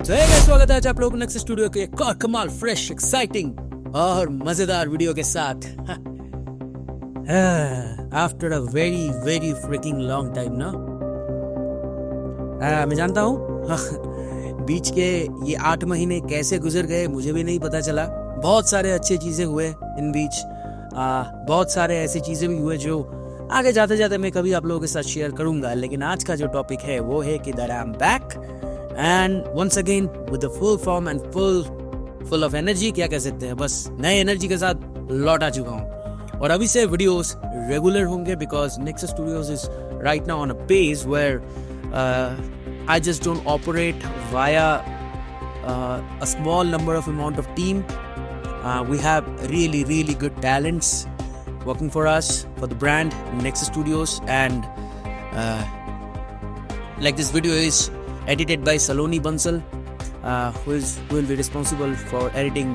तो स्वागत है आज आप लोगों को नेक्स्ट स्टूडियो के एक और कमाल फ्रेश एक्साइटिंग और मजेदार वीडियो के साथ after a very very fricking long time ना। मैं जानता हूँ बीच के ये 8 महीने कैसे गुजर गए मुझे भी नहीं पता चला। बहुत सारे अच्छे चीजें हुए इन बीच, बहुत सारे ऐसी चीजें भी हुए जो आगे जाते जाते मैं कभी आप लोगों के साथ शेयर करूंगा। लेकिन आज का जो टॉपिक है वो है कि that I am back and once again with the full form and full of energy. क्या कह सकते हैं, बस नए एनर्जी के साथ लौट आ चुका हूँ और अभी से वीडियोस रेगुलर होंगे because next studios is right now on a page where I just don't operate via a small number of amount of team. We have really good talents working for us, for the brand Nexus Studios, and like this video is edited by Saloni Bansal, who will be responsible for editing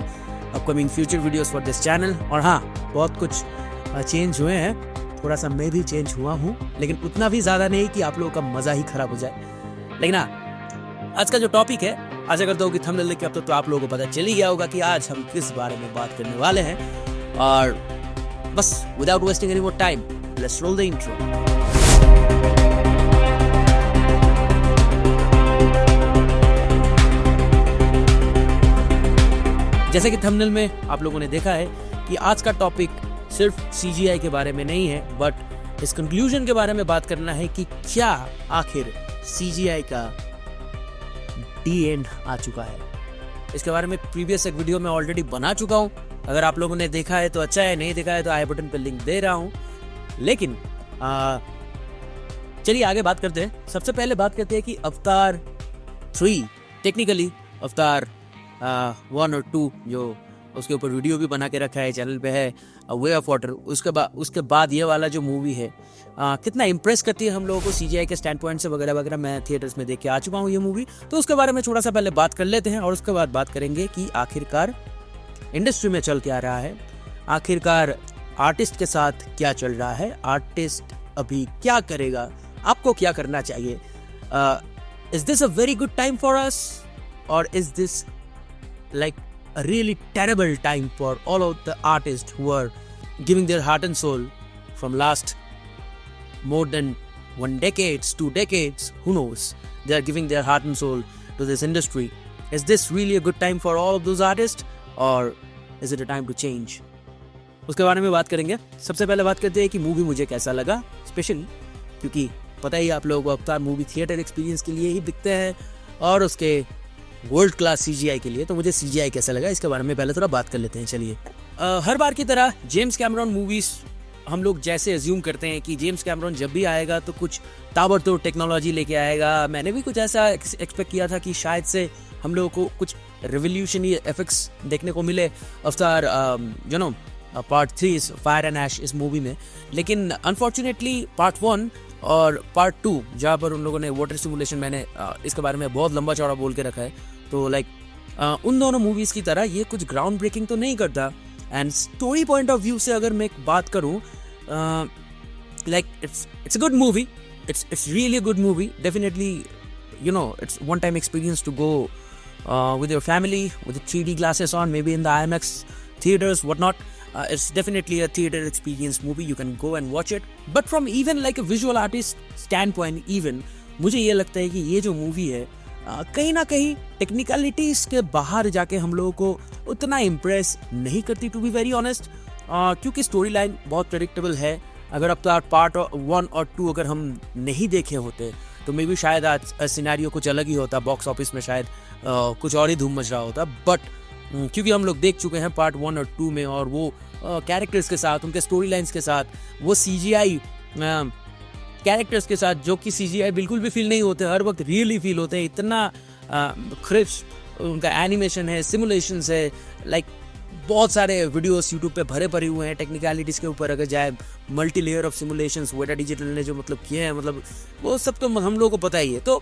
upcoming future videos for this channel. और हाँ, बहुत कुछ change हुए हैं, थोड़ा सा मैं भी चेंज हुआ हूँ, लेकिन उतना भी ज़्यादा नहीं कि आप लोगों का मज़ा ही खराब हो जाए। लेकिन आज का जो टॉपिक है, आशा करता हूँ कि थंबनेल देख के अब तो आप लोगों को पता चल ही गया होगा कि आज हम किस बारे में बात करने वाले हैं। और बस without wasting any more time, let's roll the intro. जैसे कि थंबनेल में आप लोगों ने देखा है कि आज का टॉपिक सिर्फ CGI के बारे में नहीं है, बट इस कंक्लूजन के बारे में बात करना है कि क्या आखिर CGI का डी एंड आ चुका है। इसके बारे में प्रीवियस एक वीडियो में ऑलरेडी बना चुका हूं। अगर आप लोगों ने देखा है तो अच्छा है, नहीं देखा है तो आई बटन पे लिंक दे रहा हूं। लेकिन चलिए आगे बात करते हैं। सबसे पहले बात करते हैं कि अवतार 3, टेक्निकली अवतार 1 और 2, जो उसके ऊपर वीडियो भी बना के रखा है, चैनल पे है, वे ऑफ वाटर। उसके बाद ये वाला जो मूवी है कितना इम्प्रेस करती है हम लोगों को CGI के स्टैंड पॉइंट से वगैरह वगैरह। मैं थिएटर्स में देख के आ चुका हूँ ये मूवी, तो उसके बारे में थोड़ा सा पहले बात कर लेते हैं और उसके बाद बात करेंगे कि आखिरकार इंडस्ट्री में चल क्या रहा है, आखिरकार आर्टिस्ट के साथ क्या चल रहा है, आर्टिस्ट अभी क्या करेगा, आपको क्या करना चाहिए। Is this a very good time for us और is this like a really terrible time for all of the artists who are giving their heart and soul from last more than 1 decade, 2 decades, who knows, they are giving their heart and soul to this industry. Is this really a good time for all of those artists or is it a time to change? उसके बारे में बात करेंगे। सबसे पहले बात करते हैं कि मूवी मुझे कैसा लगा, स्पेशली क्योंकि पता ही आप लोगों को अवतार मूवी थिएटर एक्सपीरियंस के लिए ही दिखते हैं और उसके वर्ल्ड क्लास CGI के लिए। तो मुझे CGI कैसा लगा इसके बारे में पहले थोड़ा बात कर लेते हैं। चलिए, हर बार की तरह जेम्स कैमरॉन मूवीज हम लोग जैसे अज्यूम करते हैं कि जेम्स कैमरॉन जब भी आएगा तो कुछ ताबड़तोड़ टेक्नोलॉजी लेके आएगा। मैंने भी कुछ ऐसा एक्सपेक्ट किया था कि शायद से हम लोगों को कुछ रेवोल्यूशनरी इफेक्ट्स देखने को मिले अवतार पार्ट 3 फायर एंड ऐश इस मूवी में। लेकिन अनफॉर्चुनेटली पार्ट 1 और पार्ट 2 जहाँ पर उन लोगों ने वाटर सिमुलेशन, मैंने इसके बारे में बहुत लंबा चौड़ा बोल के रखा है, तो उन दोनों मूवीज़ की तरह ये कुछ ग्राउंड ब्रेकिंग तो नहीं करता। And story point of view से अगर मैं बात करूँ, it's a good movie, it's really a good movie. Definitely it's one time experience to go with your family with the 3D glasses on, maybe in the IMAX theaters, whatnot. It's definitely a theater experience movie. You can go and watch it. But from even like a visual artist standpoint, even मुझे ये लगता है कि ये जो movie है कहीं ना कहीं टेक्निकलिटीज के बाहर जाके हम लोगों को उतना इम्प्रेस नहीं करती, टू बी वेरी ऑनेस्ट। क्योंकि स्टोरी लाइन बहुत प्रेडिक्टेबल है। अगर अब तो पार्ट 1 और 2 अगर हम नहीं देखे होते तो मे बी शायद आज सिनेरियो कुछ अलग ही होता, बॉक्स ऑफिस में शायद कुछ और ही धूम मच रहा होता। बट क्योंकि हम लोग देख चुके हैं पार्ट 1 और 2 में, और वो कैरेक्टर्स के साथ, उनके स्टोरी लाइन्स के साथ, वो CGI कैरेक्टर्स के साथ, जो कि CGI बिल्कुल भी फील नहीं होते, हर वक्त रियली फील होते हैं। इतना क्रिस्प उनका एनिमेशन है, सिमुलेशंस है, बहुत सारे वीडियोस यूट्यूब पे भरे पड़े हुए हैं टेक्निकलिटीज़ के ऊपर। अगर जाए multi layer of simulations Weta digital ने जो किए हैं, वो सब तो हम लोगों को पता ही है। तो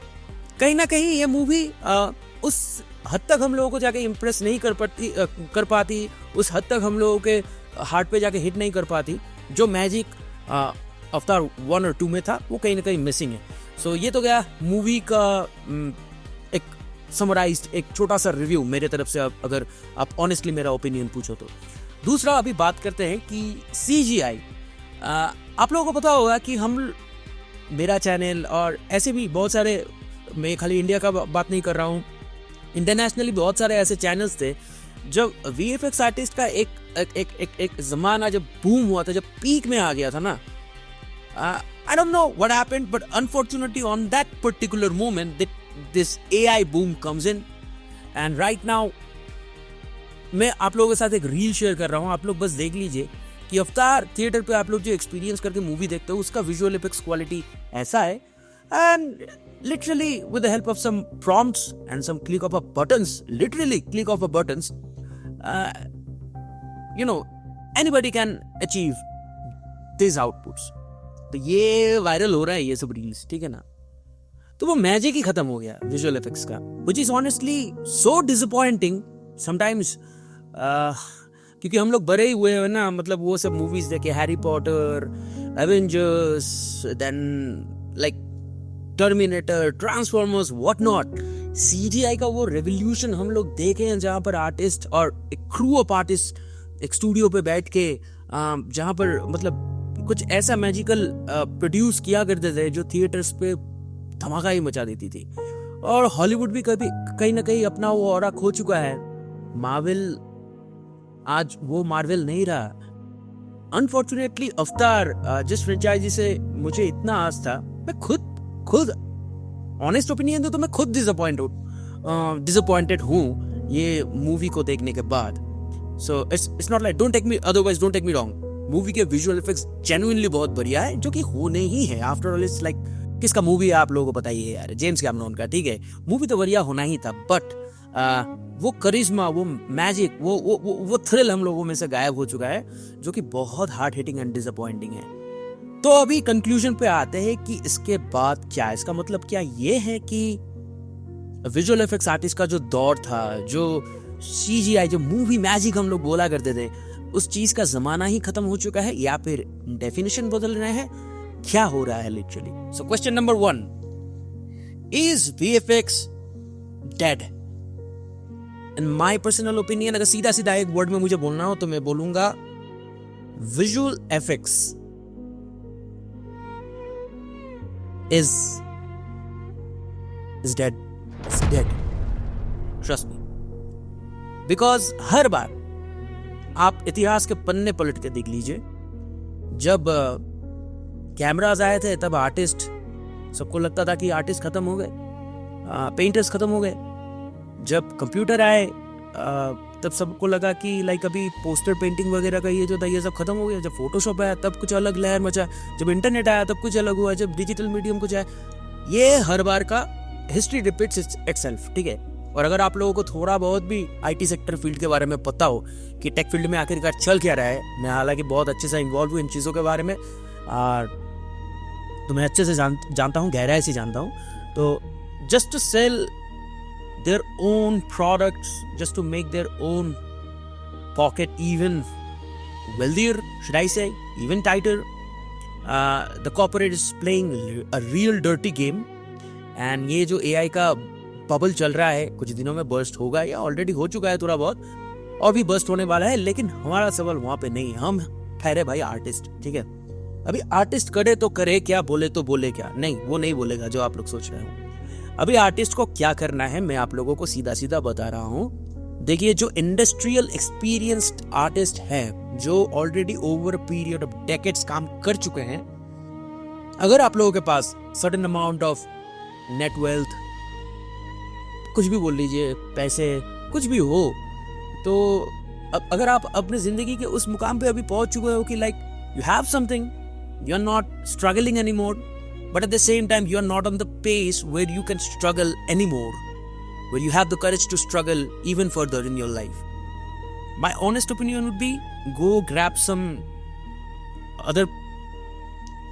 कहीं ना कहीं ये मूवी उस हद तक हम लोगों को जाके इम्प्रेस नहीं कर पाती, उस हद तक हम लोगों के हार्ट पे जाके हिट नहीं कर पाती। जो मैजिक अवतार 1 और 2 में था वो कहीं ना कहीं मिसिंग है। सो ये तो गया मूवी का एक समराइज्ड एक छोटा सा रिव्यू मेरे तरफ से, अगर आप ऑनेस्टली मेरा ओपिनियन पूछो तो। दूसरा अभी बात करते हैं कि CGI। आप लोगों को पता होगा कि मेरा चैनल और ऐसे भी बहुत सारे, मैं खाली इंडिया का बात नहीं कर रहा हूँ, इंटरनेशनली बहुत सारे ऐसे चैनल्स थे जब VFX आर्टिस्ट का एक ज़माना जब बूम हुआ था, जब पीक में आ गया था ना। I don't know what happened, but unfortunately on that particular moment this AI boom comes in, and right now मैं आप लोगों के साथ एक रील शेयर कर रहा हूँ, आप लोग बस देख लीजिए कि अवतार थिएटर पे आप लोग जो एक्सपीरियंस करके मूवी देखते हो उसका विजुअल इफेक्ट्स क्वालिटी ऐसा है, and literally with the help of some prompts and some click of a buttons, literally click of a buttons, anybody can achieve these outputs। तो ये वायरल हो रहा है ये सब रील्स, ठीक है ना। तो वो मैजिक ही खत्म हो गया विजुअल इफेक्ट्स का, which is honestly so disappointing sometimes, क्योंकि हम लोग बड़े ही हुए हैं ना, मतलब वो सब मूवीज देखे, Harry Potter, Avengers, then like Terminator, Transformers, what not. CGI का वो रेवोल्यूशन हम लोग देखे हैं, जहाँ पर आर्टिस्ट और एक क्रू ऑफ आर्टिस्ट एक स्टूडियो पे बैठ के जहाँ पर मतलब कुछ ऐसा मैजिकल प्रोड्यूस किया करते थे जो थिएटर्स पे धमाका ही मचा देती थी। और हॉलीवुड भी कहीं ना कहीं अपना वो ऑरा खो चुका है। मार्वल आज वो मार्वल नहीं रहा। अनफॉर्चुनेटली अवतार जिस फ्रेंचाइजी से मुझे इतना आस था, मैं खुद ऑनेस्ट ओपिनियन दो तो मैं खुद डिसअपॉइंटेड हूँ ये मूवी को देखने के बाद। So it's not like, don't take me wrong, movie के विजुअल इफेक्ट्स जेन्युइनली बहुत बढ़िया है, जो कि होने ही है। आफ्टर ऑल इट्स लाइक, किसका मूवी है आप लोगों को पता ही है यार, जेम्स कैमरॉन का, ठीक है। मूवी तो बढ़िया होना ही था, बट वो करिश्मा, वो मैजिक, वो थ्रिल हम लोगों में से गायब हो चुका है, जो कि बहुत हार्ड हिटिंग एंड डिसअपॉइंटिंग है। तो अभी कंक्लूजन पे आते हैं कि इसके बाद क्या, इसका मतलब क्या ये है कि विजुअल इफेक्ट्स आर्टिस्ट का जो दौर था, जो CGI, जो मूवी मैजिक हम लोग बोला करते थे, उस चीज का जमाना ही खत्म हो चुका है, या फिर डेफिनेशन बदल रहे हैं, क्या हो रहा है literally. So question number 1, is VFX dead? In my personal opinion, अगर सीधा एक वर्ड में मुझे बोलना हो तो मैं बोलूंगा visual effects is dead. It's dead. Trust me. Because हर बार आप इतिहास के पन्ने पलट के देख लीजिए, जब कैमरास आए थे तब आर्टिस्ट, सबको लगता था कि आर्टिस्ट खत्म हो गए, पेंटर्स खत्म हो गए। जब कंप्यूटर आए तब सबको लगा कि लाइक अभी पोस्टर पेंटिंग वगैरह का ये जो था ये सब खत्म हो गया। जब फोटोशॉप आया तब कुछ अलग लहर मचा, जब इंटरनेट आया तब कुछ अलग हुआ, जब डिजिटल मीडियम कुछ आया। ये हर बार का हिस्ट्री रिपीट्स इटसेल्फ, ठीक है। और अगर आप लोगों को थोड़ा बहुत भी IT सेक्टर फील्ड के बारे में पता हो कि टेक फील्ड में आखिरकार चल क्या रहा है, मैं हालांकि बहुत अच्छे से इन्वॉल्व हूँ इन चीज़ों के बारे में, और तो मैं अच्छे से जानता हूँ, गहराई से जानता हूँ। तो just to sell their own products, just to make their own pocket even wealthier, should I say, even tighter, the corporate is playing a real dirty game, and ये जो AI का बबल चल रहा है कुछ दिनों में बर्स्ट होगा, या ऑलरेडी हो चुका है थोड़ा बहुत, और भी बर्स्ट होने वाला है। लेकिन हमारा सवाल वहाँ पे नहीं, हम ठहरे भाई आर्टिस्ट, ठीक है। अभी आर्टिस्ट करे तो करे क्या, बोले तो बोले क्या, नहीं वो नहीं बोलेगा जो आप लोग सोच रहे हो। अभी आर्टिस्ट को क्या करना है मैं आप लोगों को सीधा बता रहा हूँ। देखिए, जो इंडस्ट्रियल एक्सपीरियंस्ड आर्टिस्ट हैं, जो already over period of decades काम कर चुके हैं, अगर आप लोगों के पास certain amount of net wealth, कुछ भी बोल लीजिए, पैसे कुछ भी हो, तो अगर आप अपनी जिंदगी के उस मुकाम पे अभी पहुंच चुके हो कि like you have something, you are not struggling any more, but at the same time you are not on the pace where you can struggle anymore, where you have the courage to struggle even further in your life, my honest opinion would be go grab some other।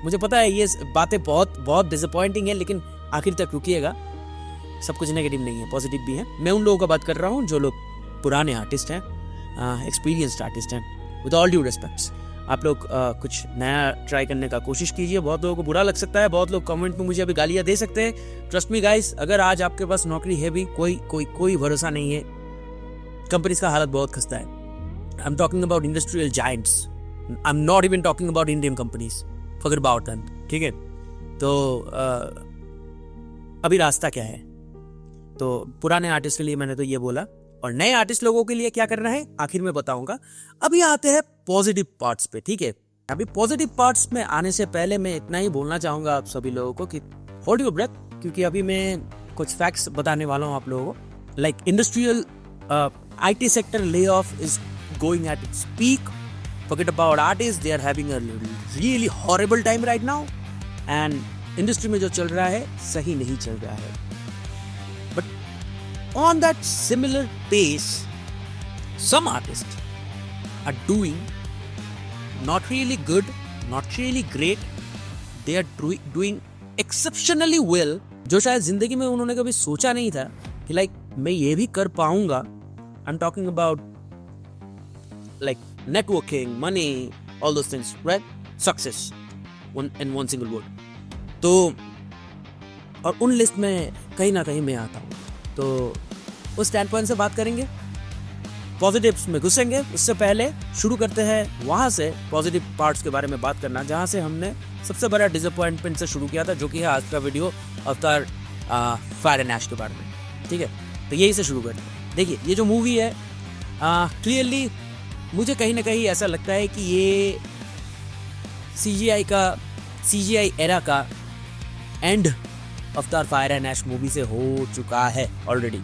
मुझे पता है ये बातें बहुत disappointing है, लेकिन आखिर तक रुकिएगा, सब कुछ नेगेटिव नहीं है, पॉजिटिव भी है। मैं उन लोगों का बात कर रहा हूँ जो लोग पुराने आर्टिस्ट हैं, एक्सपीरियंस्ड आर्टिस्ट हैं, विद ऑल ड्यू रेस्पेक्ट्स। आप लोग कुछ नया ट्राई करने का कोशिश कीजिए। बहुत लोगों को बुरा लग सकता है, बहुत लोग कमेंट में मुझे अभी गालियां दे सकते हैं। ट्रस्ट मी गाइस, अगर आज आपके पास नौकरी है भी, कोई भरोसा नहीं है। कंपनीज का हालत बहुत खस्ता है। I am talking about industrial giants, I am not even talking about Indian companies, forget about them, ठीक है। तो अभी रास्ता क्या है? तो पुराने आर्टिस्ट के लिए मैंने तो ये बोला, और नए आर्टिस्ट लोगों के लिए क्या करना है आखिर में बताऊंगा। अभी आते हैं पॉजिटिव पार्ट्स पे, ठीक है। अभी पॉजिटिव पार्ट्स में आने से पहले मैं इतना ही बोलना चाहूंगा आप सभी लोगों को कि होल्ड योर ब्रेथ, क्योंकि अभी मैं कुछ फैक्ट्स बताने वाला हूं आप लोगों को। Like industrial IT sector lay off is going at its peak. Forget about artist, they are having a really horrible time right now. And industry में जो चल रहा है सही नहीं चल रहा है। On that similar pace, some artists are doing not really good, not really great. They are doing exceptionally well, जो शायद जिंदगी में उन्होंने कभी सोचा नहीं था कि लाइक मैं ये भी कर पाऊंगा। I'm talking about like networking, money, all those things, right? Success, in one single word. तो और उन लिस्ट में कहीं ना कहीं मैं आता हूँ। तो उस स्टैंड पॉइंट से बात करेंगे, पॉजिटिव्स में घुसेंगे। उससे पहले शुरू करते हैं वहाँ से पॉजिटिव पार्ट्स के बारे में बात करना, जहाँ से हमने सबसे बड़ा डिसअपॉइंटमेंट से शुरू किया था, जो कि है आज का वीडियो अवतार फायर एंड ऐश के बारे में, ठीक है। तो यही से शुरू करते हैं। देखिए, ये जो मूवी है क्लियरली मुझे कहीं ना कहीं ऐसा लगता है कि ये CGI एरा का एंड अवतार फायर एंड ऐश मूवी से हो चुका है ऑलरेडी।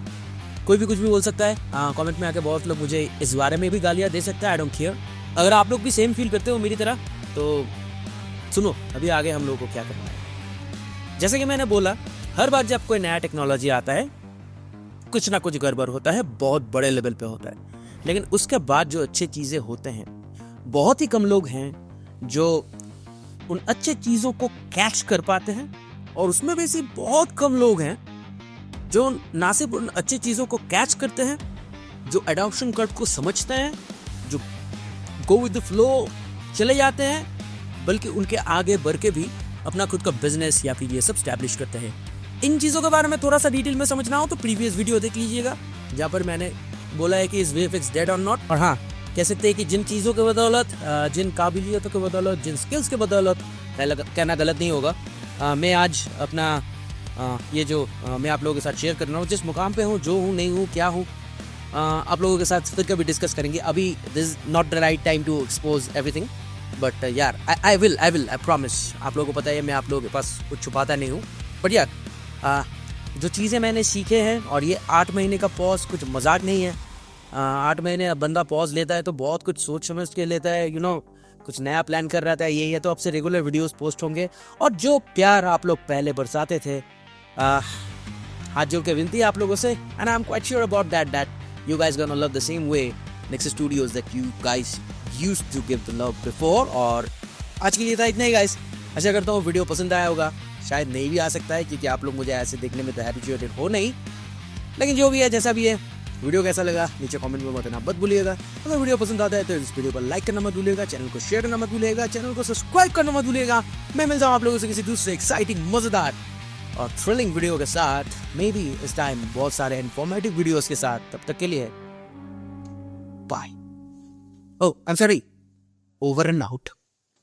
कोई भी कुछ भी बोल सकता है, कमेंट में आके बहुत लोग मुझे इस बारे में भी गालियां दे सकता है। I don't care. अगर आप लोग भी सेम फील करते हो मेरी तरह, तो सुनो अभी आगे हम लोगों को क्या करना है। जैसे कि मैंने बोला, हर बार जब कोई नया टेक्नोलॉजी आता है कुछ ना कुछ गड़बड़ होता है, बहुत बड़े लेवल पे होता है। लेकिन उसके बाद जो अच्छी चीजें होते हैं, बहुत ही कम लोग हैं जो उन अच्छे चीजों को कैच कर पाते हैं, और उसमें वैसे बहुत कम लोग हैं जो ना सिर्फ उन अच्छी चीज़ों को कैच करते हैं, जो एडॉप्शन कर्व को समझते हैं, जो गो विद द फ्लो चले जाते हैं, बल्कि उनके आगे बढ़ के भी अपना खुद का बिजनेस या फिर ये सब स्टैब्लिश करते हैं। इन चीज़ों के बारे में थोड़ा सा डिटेल में समझना हो तो प्रीवियस वीडियो देख लीजिएगा, जहाँ पर मैंने बोला है कि इस VFX डेड और नॉट। और हाँ, कह सकते हैं कि जिन चीज़ों के बदौलत, जिन काबिलियतों के बदौलत, जिन स्किल्स के बदौलत, कहना गलत नहीं होगा, मैं आज अपना ये जो मैं आप लोगों के साथ शेयर कर रहा हूँ, जिस मुकाम पे हूँ, जो हूँ, नहीं हूँ, क्या हूँ, आप लोगों के साथ फिर कभी डिस्कस करेंगे। अभी this is not the right time to expose everything, but यार आई विल आई प्रॉमिस। आप लोगों को पता है मैं आप लोगों के पास कुछ छुपाता नहीं हूँ, बट यार जो चीज़ें मैंने सीखे हैं, और ये 8 महीने का पॉज कुछ मजाक नहीं है। 8 महीने अब बंदा पॉज लेता है तो बहुत कुछ सोच समझ के लेता है, यू नो, कुछ नया प्लान कर रहा था। यही है, तो अब से रेगुलर वीडियोस पोस्ट होंगे। और जो प्यार आप लोग पहले बरसाते थे, हाथ जोड़ के विनती है आप लोगों से, and I am quite sure about that you guys gonna love the same way next studios that you guys used to give the love before. और आज के लिए था इतना ही गाइस। आशा करता हूँ वीडियो पसंद आया होगा। शायद नहीं भी आ सकता है, क्योंकि आप लोग मुझे ऐसे देखने में तो हैबिचुएटेड हो नहीं, लेकिन जो भी है, जैसा भी है, वीडियो कैसा लगा नीचे कमेंट में बताना मत भूलिएगा। अगर वीडियो पसंद आता है तो इस वीडियो को लाइक करना मत भूलिएगा, चैनल को शेयर करना मत भूलिएगा, चैनल को सब्सक्राइब करना मत भूलिएगा। मैं मिलता हूँ आप लोगों से किसी दूसरे एक्साइटिंग, मजेदार और थ्रिलिंग वीडियो के साथ, मे बी इस टाइम बहुत सारे इन्फॉर्मेटिव वीडियोस के साथ। तब तक के लिए bye. Oh I am sorry, over and out.